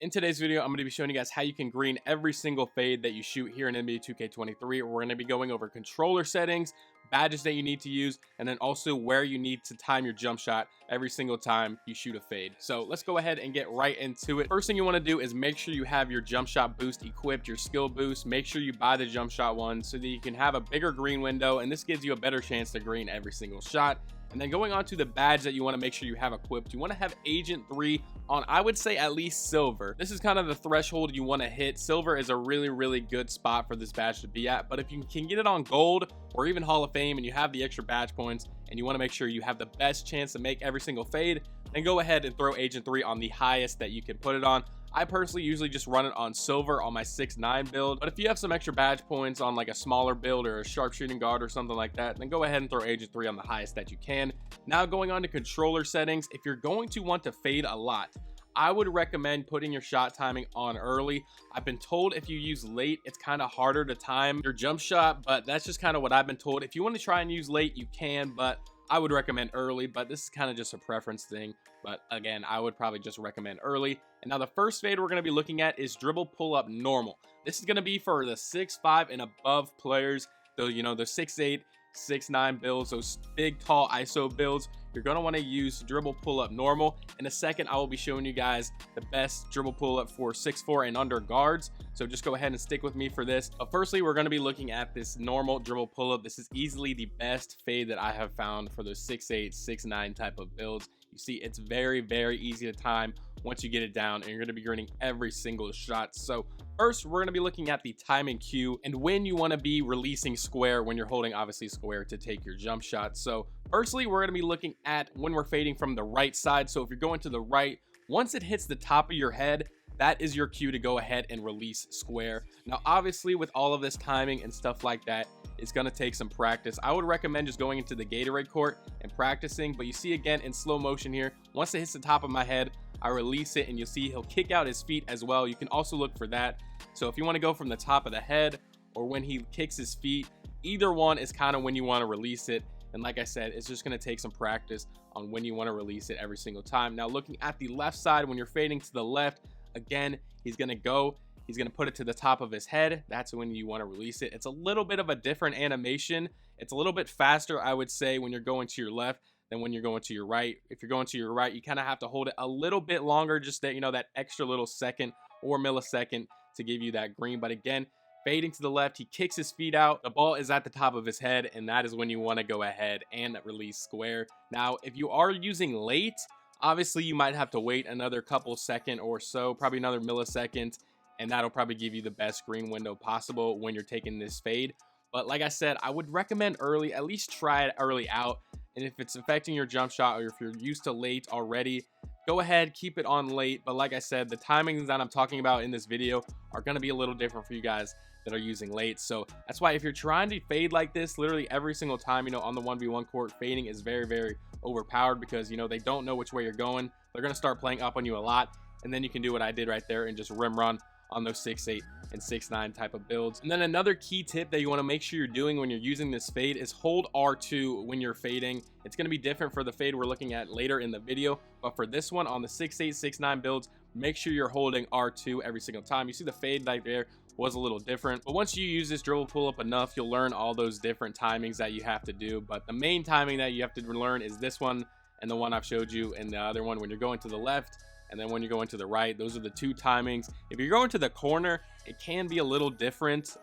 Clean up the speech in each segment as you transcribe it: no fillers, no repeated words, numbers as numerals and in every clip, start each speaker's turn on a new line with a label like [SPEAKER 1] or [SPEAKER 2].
[SPEAKER 1] In today's video, I'm going to be showing you guys how you can green every single fade that you shoot here in NBA 2K23. We're going to be going over controller settings, badges that you need to use, and then also where you need to time your jump shot every single time you shoot a fade. So let's go ahead and get right into it. First thing you want to do is make sure you have your jump shot boost equipped, your skill boost. Make sure you buy the jump shot one so that you can have a bigger green window, and this gives you a better chance to green every single shot. And then going on to the badge that you want to make sure you have equipped, you want to have Agent 3 on, I would say, at least silver. This is kind of the threshold you want to hit. Silver is a really good spot for this badge to be at, but if you can get it on gold or even Hall of Fame and you have the extra badge points and you want to make sure you have the best chance to make every single fade, then go ahead and throw Agent 3 on the highest that you can put it on. I personally usually just run it on silver on my 6'9" build, but if you have some extra badge points on like a smaller build or a sharpshooting guard or something like that, then go ahead and throw Agent 3 on the highest that you can. Now going on to controller settings, if you're going to want to fade a lot, I would recommend putting your shot timing on early. I've been told if you use late, it's kind of harder to time your jump shot, but that's just kind of what I've been told. If you want to try and use late, you can, but I would recommend early, but this is kind of just a preference thing. But again, I would probably just recommend early. And now the first fade we're going to be looking at is dribble pull up normal. This is going to be for the 6'5" and above players. Though, you know, the 6'8", 6'9" builds, those big tall ISO builds, you're going to want to use dribble pull up normal. In a second, I will be showing you guys the best dribble pull up for 6'4" and under guards, so just go ahead and stick with me for this. But firstly, we're going to be looking at this normal dribble pull up. This is easily the best fade that I have found for those 6'8", 6'9" type of builds. You see, it's very easy to time once you get it down, and you're going to be greening every single shot. So first, we're going to be looking at the timing cue and when you want to be releasing square when you're holding, obviously, square to take your jump shot. So firstly, we're going to be looking at when we're fading from the right side. So if you're going to the right, once it hits the top of your head, that is your cue to go ahead and release square. Now, obviously, with all of this timing and stuff like that, it's going to take some practice. I would recommend just going into the Gatorade court and practicing, but you see again in slow motion here, once it hits the top of my head, I release it and you'll see he'll kick out his feet as well. You can also look for that. So if you want to go from the top of the head or when he kicks his feet, either one is kind of when you want to release it. And like I said, it's just going to take some practice on when you want to release it every single time. Now looking at the left side, when you're fading to the left, again, he's going to put it to the top of his head. That's when you want to release it. It's a little bit of a different animation. It's a little bit faster, I would say, when you're going to your left than when you're going to your right. If you're going to your right, you kind of have to hold it a little bit longer, just that, you know, that extra little second or millisecond to give you that green. But again, fading to the left, he kicks his feet out, the ball is at the top of his head, and that is when you want to go ahead and release square. Now if you are using late, obviously you might have to wait another couple second or so, probably another millisecond, and that'll probably give you the best green window possible when you're taking this fade. But like I said, I would recommend early. At least try it early out, and if it's affecting your jump shot or if you're used to late already, go ahead, keep it on late. But like I said, the timings that I'm talking about in this video are going to be a little different for you guys that are using late. So that's why if you're trying to fade like this literally every single time, you know, on the 1v1 court, fading is very overpowered because, you know, they don't know which way you're going. They're going to start playing up on you a lot, and then you can do what I did right there and just rim run on those 6'8" and 6'9" type of builds. And then another key tip that you want to make sure you're doing when you're using this fade is hold R2 when you're fading. It's going to be different for the fade we're looking at later in the video, but for this one on the 6'8", 6'9" builds, make sure you're holding R2 every single time. You see the fade right there was a little different, but once you use this dribble pull up enough, you'll learn all those different timings that you have to do. But the main timing that you have to learn is this one and the one I've showed you, and the other one when you're going to the left and then when you're going to the right. Those are the two timings. If you're going to the corner, it can be a little different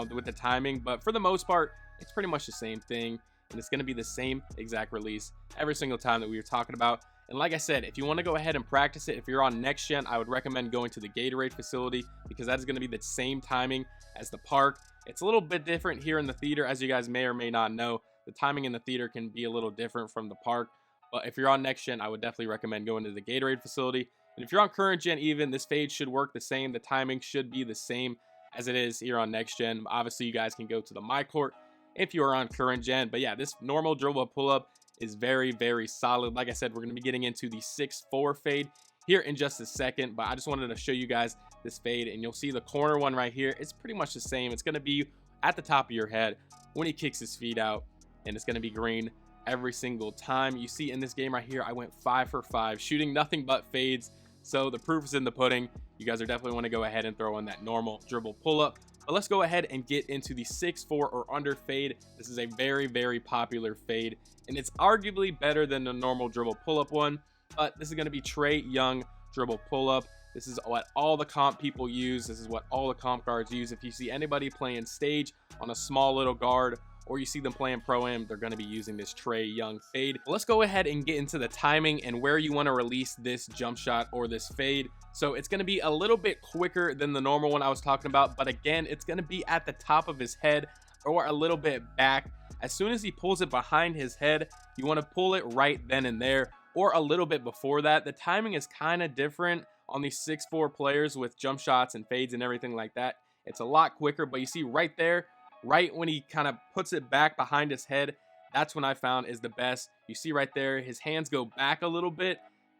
[SPEAKER 1] with the timing, but for the most part, it's pretty much the same thing, and it's going to be the same exact release every single time that we were talking about. And like I said, if you want to go ahead and practice it, if you're on next gen, I would recommend going to the Gatorade facility because that is going to be the same timing as the park. It's a little bit different here in the theater, as you guys may or may not know. The timing in the theater can be a little different from the park, but if you're on next gen, I would definitely recommend going to the Gatorade facility. And if you're on current gen, even this fade should work the same. The timing should be the same as it is here on next gen. Obviously, you guys can go to the my court if you are on current gen. But yeah, this normal dribble pull up is very solid. Like I said, we're going to be getting into the 6'4" fade here in just a second, but I just wanted to show you guys this fade, and you'll see the corner one right here. It's pretty much the same. It's going to be at the top of your head when he kicks his feet out, and it's going to be green every single time. You see in this game right here, I went 5 for 5 shooting nothing but fades. So the proof is in the pudding. you guys are definitely want to go ahead and throw in that normal dribble pull-up. But let's go ahead and get into the 6'4" or under fade. This is a very, very popular fade, and it's arguably better than the normal dribble pull-up one. But this is going to be Trae Young dribble pull-up. This is what all the comp people use. This is what all the comp guards use. If you see anybody playing stage on a small little guard, or you see them playing pro-am, they're going to be using this Trae Young fade. But let's go ahead and get into the timing and where you want to release this jump shot or this fade. So it's going to be a little bit quicker than the normal one I was talking about, but again, it's going to be at the top of his head or a little bit back. As soon as he pulls it behind his head, you want to pull it right then and there, or a little bit before that. The timing is kind of different on these 6'4" players with jump shots and fades and everything like that. It's a lot quicker, but you see right there, right when he kind of puts it back behind his head, that's when I found is the best. You see right there, his hands go back a little bit,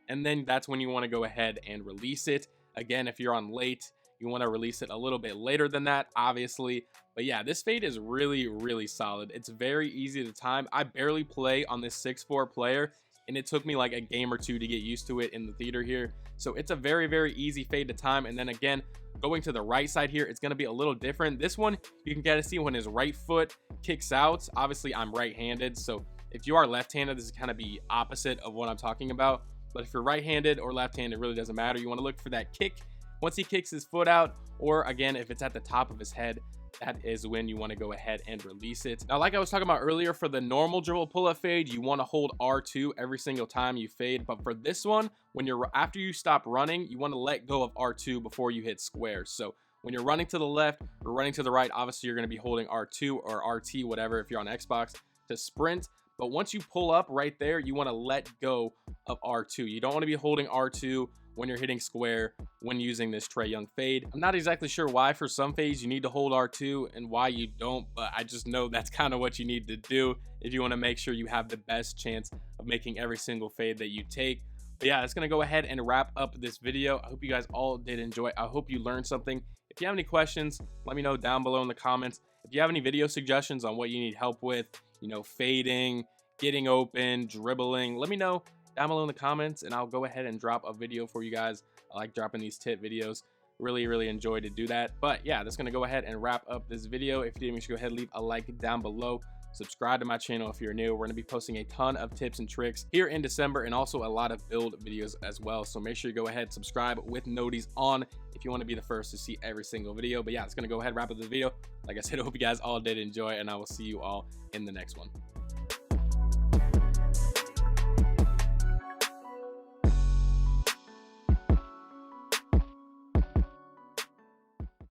[SPEAKER 1] and then that's when you want to go ahead and release it. Again, if you're on late, you want to release it a little bit later than that, obviously. But yeah, this fade is really, really solid. It's very easy to time. I barely play on this 6'4" player, and it took me like a game or two to get used to it in the theater here. So it's a very, very easy fade to time. And then again, going to the right side here, it's going to be a little different. This one, you can get to see when his right foot kicks out. Obviously, I'm right-handed, so if you are left-handed, this is kind of be opposite of what I'm talking about. But if you're right-handed or left-handed, it really doesn't matter. You want to look for that kick once he kicks his foot out, or again, if it's at the top of his head, that is when you want to go ahead and release it. Now, like I was talking about earlier, for the normal dribble pull-up fade, you want to hold R2 every single time you fade. But for this one, when you're after you stop running, you want to let go of R2 before you hit square. So when you're running to the left or running to the right, obviously you're going to be holding R2 or RT, whatever, if you're on Xbox, to sprint. But once you pull up right there, you want to let go of R2. You don't want to be holding R2 when you're hitting square when using this Trae Young fade. I'm not exactly sure why for some fades you need to hold R2 and why you don't, but I just know that's kind of what you need to do if you want to make sure you have the best chance of making every single fade that you take. But yeah, that's going to go ahead and wrap up this video. I hope you guys all did enjoy. I hope you learned something. If you have any questions, let me know down below in the comments. If you have any video suggestions on what you need help with, you know, fading, getting open, dribbling, let me know down below in the comments, and I'll go ahead and drop a video for you guys. I like dropping these tip videos. Really, really enjoy to do that. But yeah, that's gonna go ahead and wrap up this video. If you did, make sure you go ahead and leave a like down below. Subscribe to my channel if you're new. We're gonna be posting a ton of tips and tricks here in December, and also a lot of build videos as well. So make sure you go ahead, subscribe with noties on if you want to be the first to see every single video. But yeah, it's gonna go ahead and wrap up the video. Like I said, I hope you guys all did enjoy, and I will see you all in the next one.